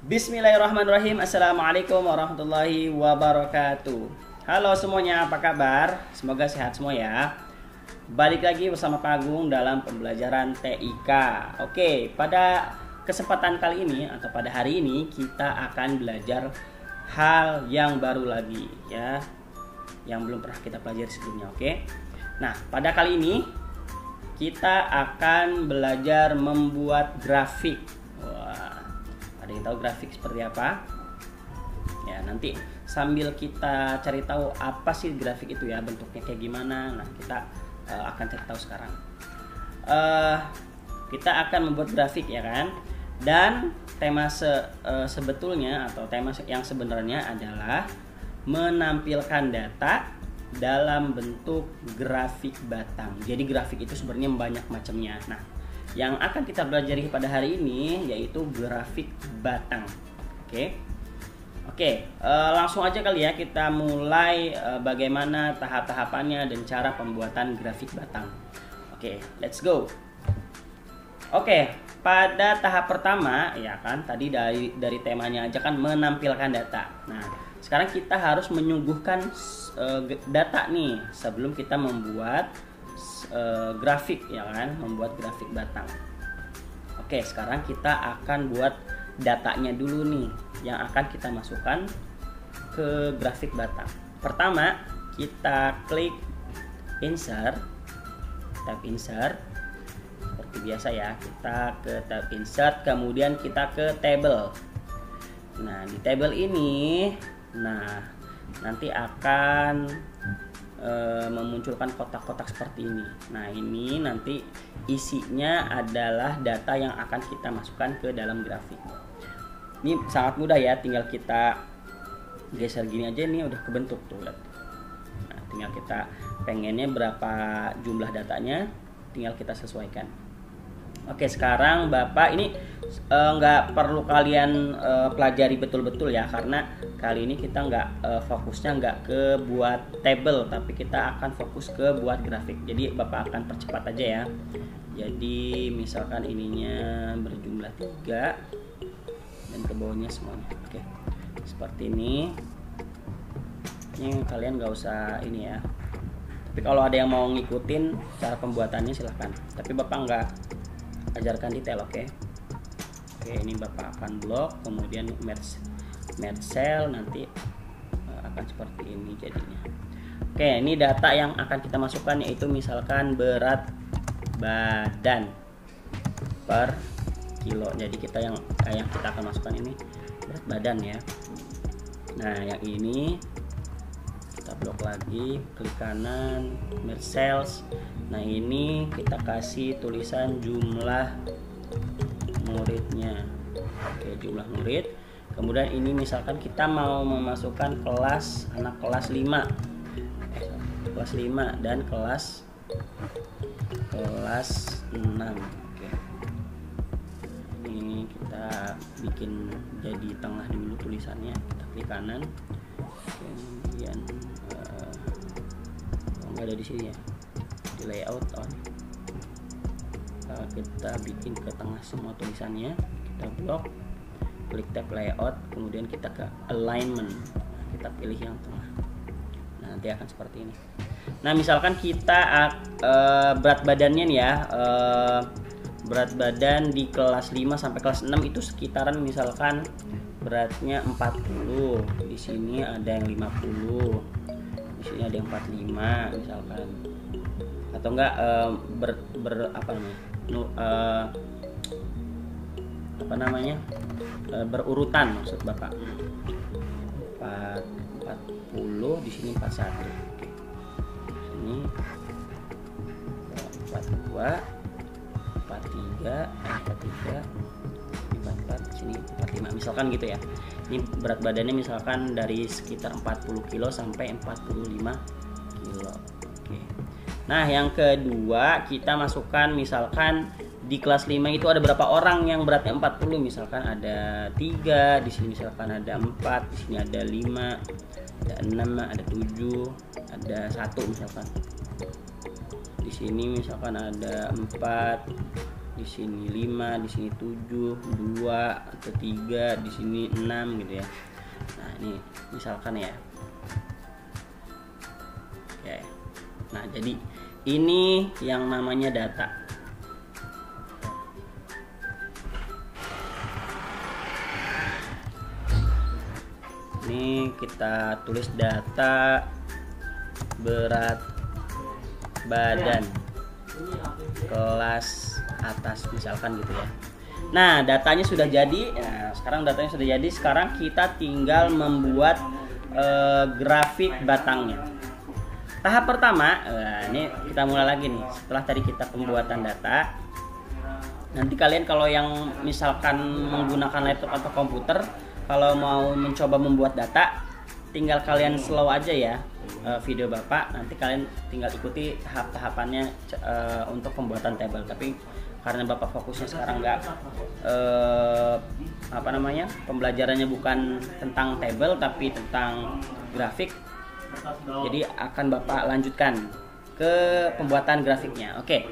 Bismillahirrahmanirrahim. Assalamualaikum warahmatullahi wabarakatuh. Halo semuanya, apa kabar? Semoga sehat semua ya. Balik lagi bersama Pak Agung dalam pembelajaran TIK. Oke, pada kesempatan kali ini atau pada hari ini kita akan belajar hal yang baru lagi ya, yang belum pernah kita pelajari sebelumnya. Oke. Nah, pada kali ini kita akan belajar membuat grafik. Wah, ada yang tahu grafik seperti apa? Ya, nanti sambil kita cari tahu apa sih grafik itu ya, bentuknya kayak gimana. Nah, kita akan cari tahu sekarang. Kita akan membuat grafik ya kan. Dan tema sebetulnya atau tema yang sebenarnya adalah menampilkan data dalam bentuk grafik batang. Jadi grafik itu sebenarnya banyak macamnya. Nah, yang akan kita pelajari pada hari ini yaitu grafik batang. Oke, langsung aja kali ya kita mulai bagaimana tahap-tahapannya dan cara pembuatan grafik batang. Oke, let's go. Oke, pada tahap pertama ya kan tadi dari temanya aja kan menampilkan data. Nah, sekarang kita harus menyuguhkan data nih sebelum kita membuat grafik ya kan, membuat grafik batang. Oke, sekarang kita akan buat datanya dulu nih yang akan kita masukkan ke grafik batang. Pertama, kita klik insert, tab insert seperti biasa ya. Kita ke tab insert, kemudian kita ke table. Nah, di table ini nanti akan memunculkan kotak-kotak seperti ini. Nah, ini nanti isinya adalah data yang akan kita masukkan ke dalam grafik. Ini sangat mudah ya, tinggal kita geser gini aja, ini udah kebentuk tuh, lihat. Nah, tinggal kita pengennya berapa jumlah datanya, tinggal kita sesuaikan. Oke, sekarang Bapak ini nggak perlu kalian pelajari betul-betul ya, karena kali ini kita fokusnya nggak ke buat table, tapi kita akan fokus ke buat grafik. Jadi Bapak akan percepat aja ya. Jadi misalkan ininya berjumlah 3 dan ke bawahnya semuanya. Oke, seperti ini. Ini kalian nggak usah ini ya. Tapi kalau ada yang mau ngikutin cara pembuatannya silahkan. Tapi Bapak nggak ajarkan detail, oke? Oke, ini Bapak akan blok, kemudian merge cell, nanti akan seperti ini jadinya. Oke, ini data yang akan kita masukkan yaitu misalkan berat badan per kilo. Jadi yang kita akan masukkan ini berat badan ya. Nah, yang ini kita blok lagi, klik kanan, merge cells. Nah, ini kita kasih tulisan jumlah muridnya. Oke, jumlah murid. Kemudian ini misalkan kita mau memasukkan kelas anak kelas 5. Kelas 5 dan kelas 6. Oke. Ini kita bikin jadi tengah dulu tulisannya. Kita klik kanan. Kemudian enggak ada di sini ya. Di layout on. Kita bikin ke tengah semua tulisannya, kita blok, klik tab layout, kemudian kita ke alignment, kita pilih yang tengah. Nah, nanti akan seperti ini. Nah, misalkan kita berat badannya nih ya, berat badan di kelas 5 sampai kelas 6 itu sekitaran misalkan beratnya 40, di sini ada yang 50, di sini ada yang 45 misalkan, atau enggak berurutan maksud Bapak. 40, di sini 41. Oke. Sini 42, 43, 44, sini 45 misalkan gitu ya. Ini berat badannya misalkan dari sekitar 40 kilo sampai 45 kilo. Oke. Nah, yang kedua kita masukkan misalkan di kelas 5 itu ada berapa orang yang beratnya 40, misalkan ada 3, di sini misalkan ada 4, di sini ada 5, ada 6, ada 7, ada 1 misalkan. Di sini misalkan ada 4, di sini 5, di sini 7, 2 atau 3, di sini 6 gitu ya. Nah, ini misalkan ya. Oke. Nah, jadi ini yang namanya data. Ini kita tulis data berat badan kelas atas misalkan gitu ya. Nah, datanya sudah jadi. Nah, sekarang datanya sudah jadi. Sekarang kita tinggal membuat grafik batangnya. Tahap pertama, ini kita mulai lagi nih. Setelah tadi kita pembuatan data, nanti kalian kalau yang misalkan menggunakan laptop atau komputer, kalau mau mencoba membuat data, tinggal kalian slow aja ya video Bapak. Nanti kalian tinggal ikuti tahap-tahapannya untuk pembuatan tabel. Tapi karena Bapak fokusnya sekarang nggak pembelajarannya bukan tentang tabel tapi tentang grafik, jadi akan Bapak lanjutkan ke pembuatan grafiknya. Oke.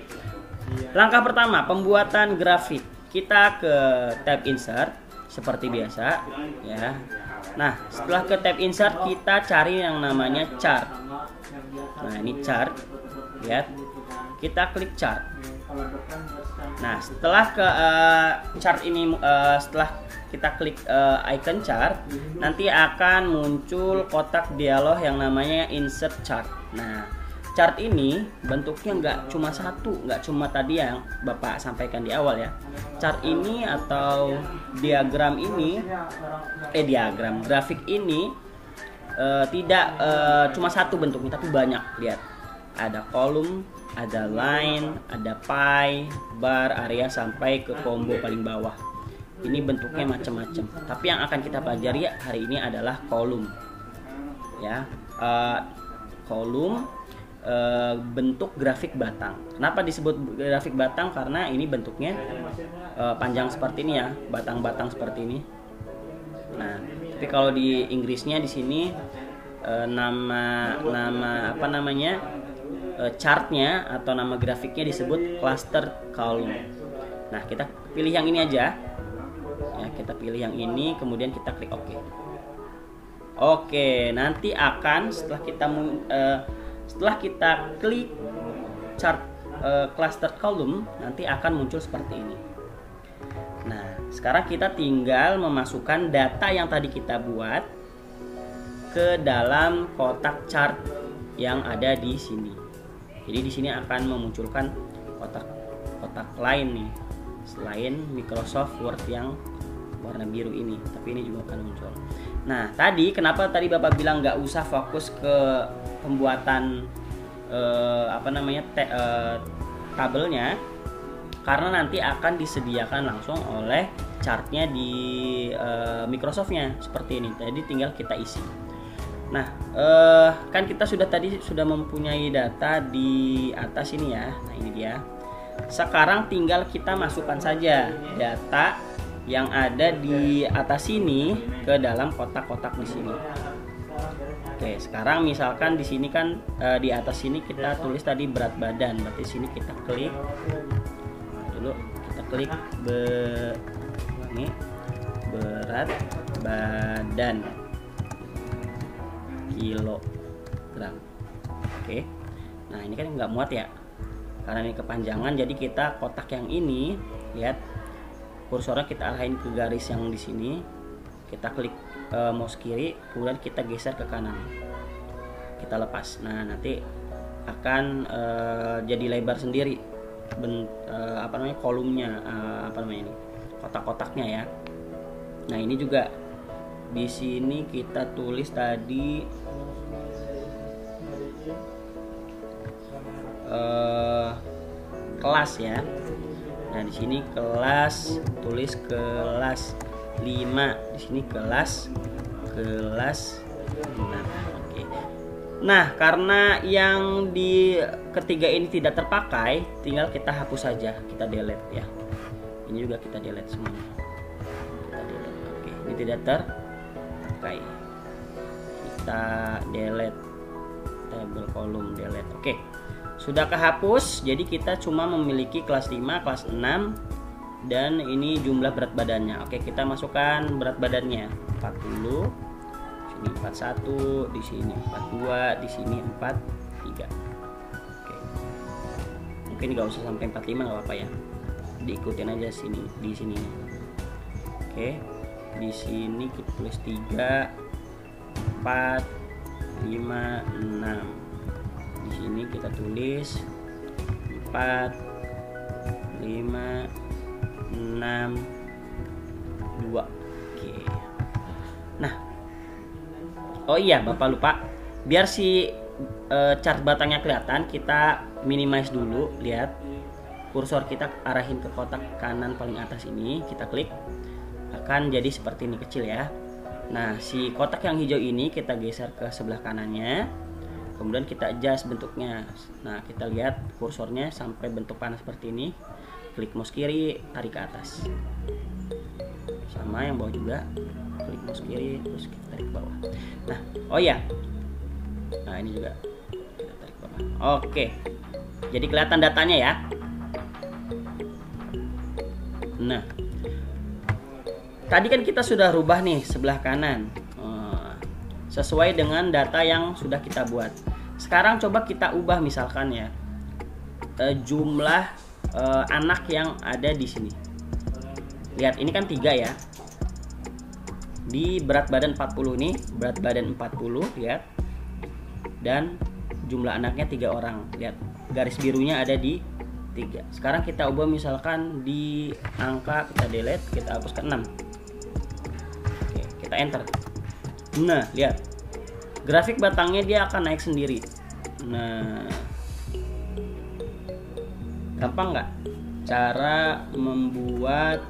Langkah pertama, pembuatan grafik. Kita ke tab insert seperti biasa ya. Nah, setelah ke tab insert kita cari yang namanya chart. Nah, ini chart. Lihat. Kita klik chart. Nah, setelah ke chart ini setelah kita klik icon chart, nanti akan muncul kotak dialog yang namanya insert chart. Nah, chart ini bentuknya nggak cuma satu, nggak cuma tadi yang Bapak sampaikan di awal ya. Chart ini atau diagram ini, grafik ini tidak cuma satu bentuknya, tapi banyak. Lihat, ada kolom, ada line, ada pie, bar, area sampai ke combo paling bawah. Ini bentuknya macam-macam. Tapi yang akan kita pelajari hari ini adalah kolom, ya. Kolom bentuk grafik batang. Kenapa disebut grafik batang? Karena ini bentuknya panjang seperti ini ya, batang-batang seperti ini. Nah, tapi kalau di Inggrisnya di sini nama chartnya atau nama grafiknya disebut cluster column. Nah, kita pilih yang ini aja. Ya, kita pilih yang ini, kemudian kita klik OK. Oke, nanti akan setelah kita klik chart cluster column, nanti akan muncul seperti ini. Nah, sekarang kita tinggal memasukkan data yang tadi kita buat ke dalam kotak chart yang ada di sini. Jadi di sini akan memunculkan kotak lain nih, selain Microsoft Word yang warna biru ini, tapi ini juga akan muncul. Nah, kenapa tadi Bapak bilang nggak usah fokus ke pembuatan tabelnya, karena nanti akan disediakan langsung oleh chartnya di Microsoftnya seperti ini. Jadi tinggal kita isi. Nah, kan kita sudah mempunyai data di atas ini ya. Nah, ini dia. Sekarang tinggal kita masukkan saja data yang ada di atas sini ke dalam kotak-kotak di sini. Oke, sekarang misalkan di sini kan di atas sini kita tulis tadi berat badan. Berarti sini kita klik dulu, kita klik berat badan kilogram. Oke. Nah, ini kan nggak muat ya, karena ini kepanjangan. Jadi kita kotak yang ini, lihat kursornya kita arahin ke garis yang di sini. Kita klik mouse kiri, kemudian kita geser ke kanan. Kita lepas. Nah, nanti akan jadi lebar sendiri kolomnya, ini kotak-kotaknya ya. Nah, ini juga di sini kita tulis tadi kelas ya. Nah, di sini kelas, tulis kelas 5, di sini kelas 6. Oke. Nah, karena yang di ketiga ini tidak terpakai, tinggal kita hapus saja, kita delete ya. Ini juga kita delete semuanya. Kita delete. Oke, ini tidak terpakai. Kita delete tabel kolom, delete. Oke. sudah kehapus. Jadi kita cuma memiliki kelas 5, kelas 6, dan ini jumlah berat badannya. Oke, kita masukkan berat badannya 40, sini 41, di sini 42, di sini 43. Oke, mungkin nggak usah sampai 45, nggak apa-apa ya, diikutin aja sini, di sini. Oke, di sini kita tulis 3, 4, 5, 6. Di sini kita tulis 4, 5, 6, 2. Oke. Nah, oh iya, Bapak lupa, biar si chart batangnya kelihatan, kita minimize dulu. Lihat, kursor kita arahin ke kotak kanan paling atas ini, kita klik, akan jadi seperti ini, kecil ya. Nah, si kotak yang hijau ini kita geser ke sebelah kanannya, kemudian kita adjust bentuknya. Nah, kita lihat kursornya sampai bentuk panah seperti ini. Klik mouse kiri, tarik ke atas. Sama yang bawah juga, klik mouse kiri, terus kita tarik ke bawah. Nah, oh iya, nah ini juga kita tarik ke bawah. Oke, jadi kelihatan datanya ya. Nah, tadi kan kita sudah rubah nih sebelah kanan sesuai dengan data yang sudah kita buat. Sekarang coba kita ubah misalkan ya jumlah anak yang ada di sini. Lihat, ini kan 3 ya. Di berat badan 40 nih, berat badan 40, lihat. Dan jumlah anaknya 3 orang. Lihat, garis birunya ada di 3. Sekarang kita ubah misalkan di angka, kita delete, kita hapuskan 6. Oke, kita enter. Nah, lihat, grafik batangnya dia akan naik sendiri. Nah, gampang nggak cara membuat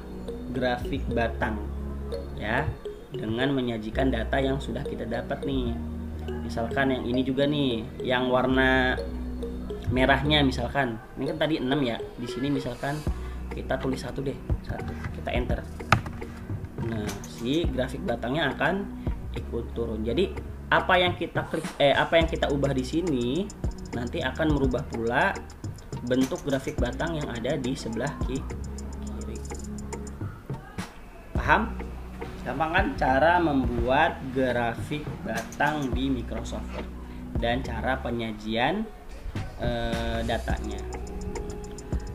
grafik batang ya, dengan menyajikan data yang sudah kita dapat nih. Misalkan yang ini juga nih, yang warna merahnya misalkan, ini kan tadi 6 ya, di sini misalkan kita tulis 1 deh, 1, kita enter. Nah, si grafik batangnya akan ikut turun. Jadi apa yang kita klik, apa yang kita ubah di sini nanti akan merubah pula bentuk grafik batang yang ada di sebelah kiri. Paham? Gampang kan cara membuat grafik batang di Microsoft Word dan cara penyajian datanya.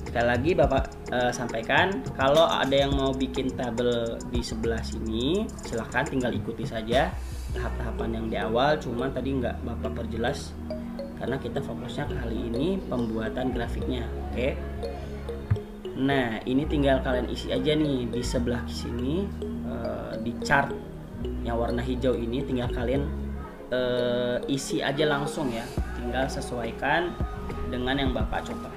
Sekali lagi Bapak sampaikan, kalau ada yang mau bikin tabel di sebelah sini, silahkan tinggal ikuti saja tahap-tahapan yang di awal. Cuman tadi nggak Bapak perjelas karena kita fokusnya kali ini pembuatan grafiknya. Oke. Nah, ini tinggal kalian isi aja nih di sebelah sini, di chart yang warna hijau ini tinggal kalian isi aja langsung ya. Tinggal sesuaikan dengan yang Bapak contohkan.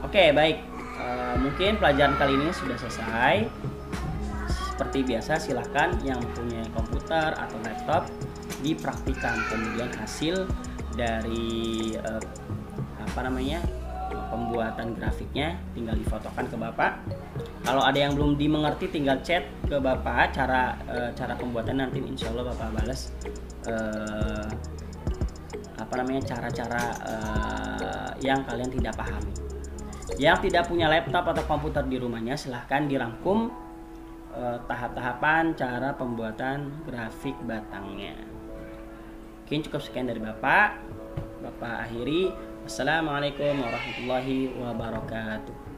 Oke, baik. Mungkin pelajaran kali ini sudah selesai. Seperti biasa, silahkan yang punya komputer atau laptop dipraktikkan. Kemudian hasil dari pembuatan grafiknya tinggal difotokan ke Bapak. Kalau ada yang belum dimengerti, tinggal chat ke Bapak cara pembuatan, nanti insya Allah Bapak balas cara-cara yang kalian tidak pahami. Yang tidak punya laptop atau komputer di rumahnya, silahkan dirangkum tahap-tahapan cara pembuatan grafik batangnya. Mungkin cukup sekian dari Bapak akhiri. Wassalamualaikum warahmatullahi wabarakatuh.